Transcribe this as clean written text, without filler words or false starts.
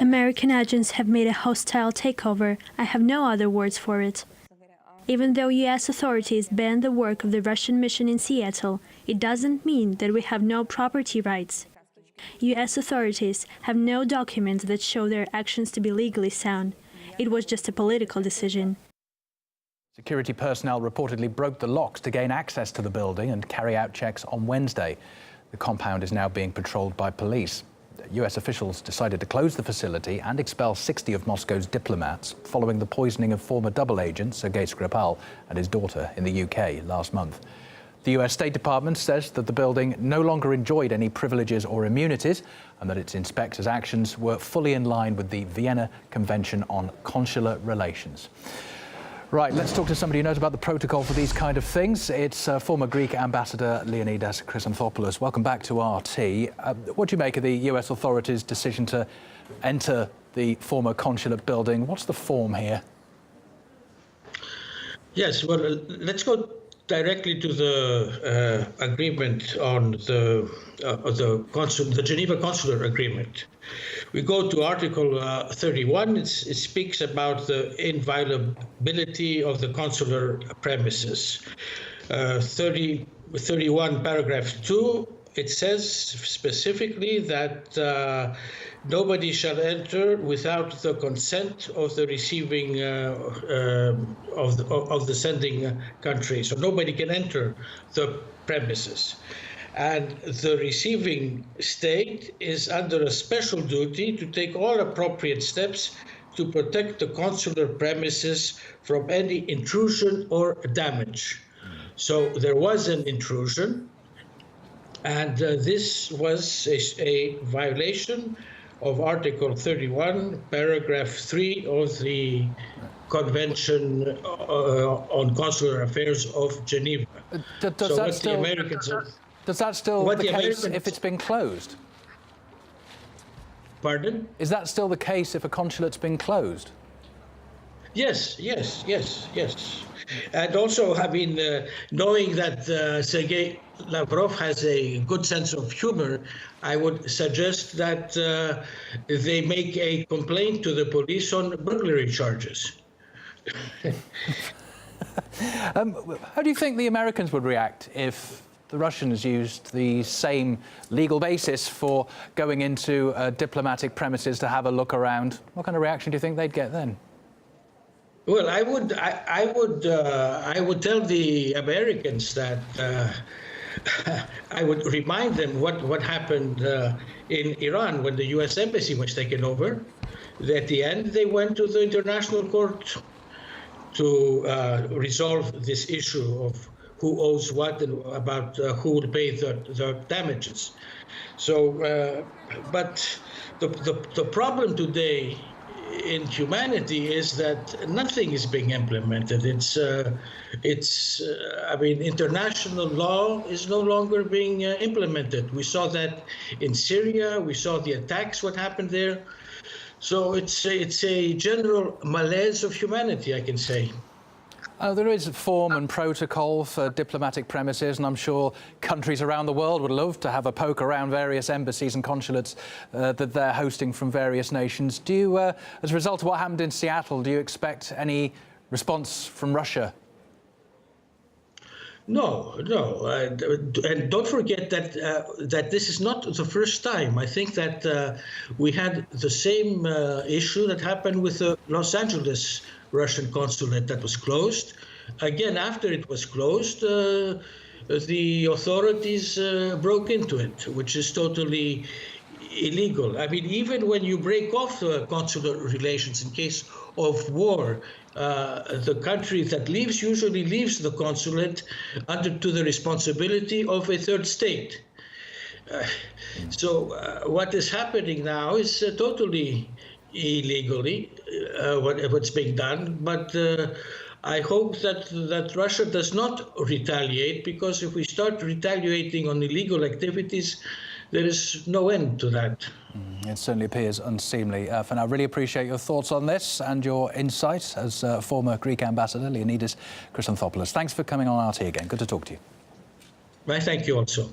American agents have made a hostile takeover. I have no other words for it. Even though U.S. authorities banned the work of the Russian mission in Seattle, it doesn't mean that we have no property rights. U.S. authorities have no documents that show their actions to be legally sound. It was just a political decision. Security personnel reportedly broke the locks to gain access to the building and carry out checks on Wednesday. The compound is now being patrolled by police. US officials decided to close the facility and expel 60 of Moscow's diplomats following the poisoning of former double agent Sergei Skripal and his daughter in the UK last month. The US State Department says that the building no longer enjoyed any privileges or immunities and that its inspectors' actions were fully in line with the Vienna Convention on Consular Relations. Right, let's talk to somebody who knows about the protocol for these kind of things. It's former Greek ambassador Leonidas Chrysanthopoulos. Welcome back to RT. What do you make of the US authorities' decision to enter the former consulate building? What's the form here? Yes, well, let's go directly to the agreement on the Geneva Consular Agreement. We go to Article 31. It speaks about the inviolability of the consular premises. 31, paragraph 2, it says specifically that nobody shall enter without the consent of the receiving of the sending country. So nobody can enter the premises. And the receiving state is under a special duty to take all appropriate steps to protect the consular premises from any intrusion or damage. So there was an intrusion, and this was a violation of Article 31, paragraph 3 of the Convention on Consular Affairs of Geneva. Does that still the case if it's been closed? Pardon? Is that still the case if a consulate's been closed? Yes. And also, I mean, knowing that Sergei Lavrov has a good sense of humor, I would suggest that they make a complaint to the police on burglary charges. How do you think the Americans would react if the Russians used the same legal basis for going into diplomatic premises to have a look around? What kind of reaction do you think they'd get then? Well, I would tell the Americans that I would remind them what happened in Iran when the U.S. embassy was taken over. At the end, they went to the International Court to resolve this issue of who owes what and about who will pay the damages. So, but the problem today in humanity is that nothing is being implemented. I mean, international law is no longer being implemented. We saw that in Syria. We saw the attacks, what happened there. So it's a general malaise of humanity, I can say. There is a form and protocol for diplomatic premises, and I'm sure countries around the world would love to have a poke around various embassies and consulates that they're hosting from various nations. Do you, as a result of what happened in Seattle, do you expect any response from Russia? No, and don't forget that that this is not the first time. I think that we had the same issue that happened with the Los Angeles Russian consulate that was closed. Again, after it was closed, the authorities broke into it, which is totally illegal. I mean, even when you break off the consular relations in case of war, the country that leaves usually leaves the consulate to the responsibility of a third state. So what is happening now is totally illegally what's being done, but I hope that Russia does not retaliate, because if we start retaliating on illegal activities, there is no end to that. It certainly appears unseemly. For now, I really appreciate your thoughts on this and your insight as former Greek ambassador Leonidas Chrysanthopoulos. Thanks for coming on RT again. Good to talk to you. I thank you also.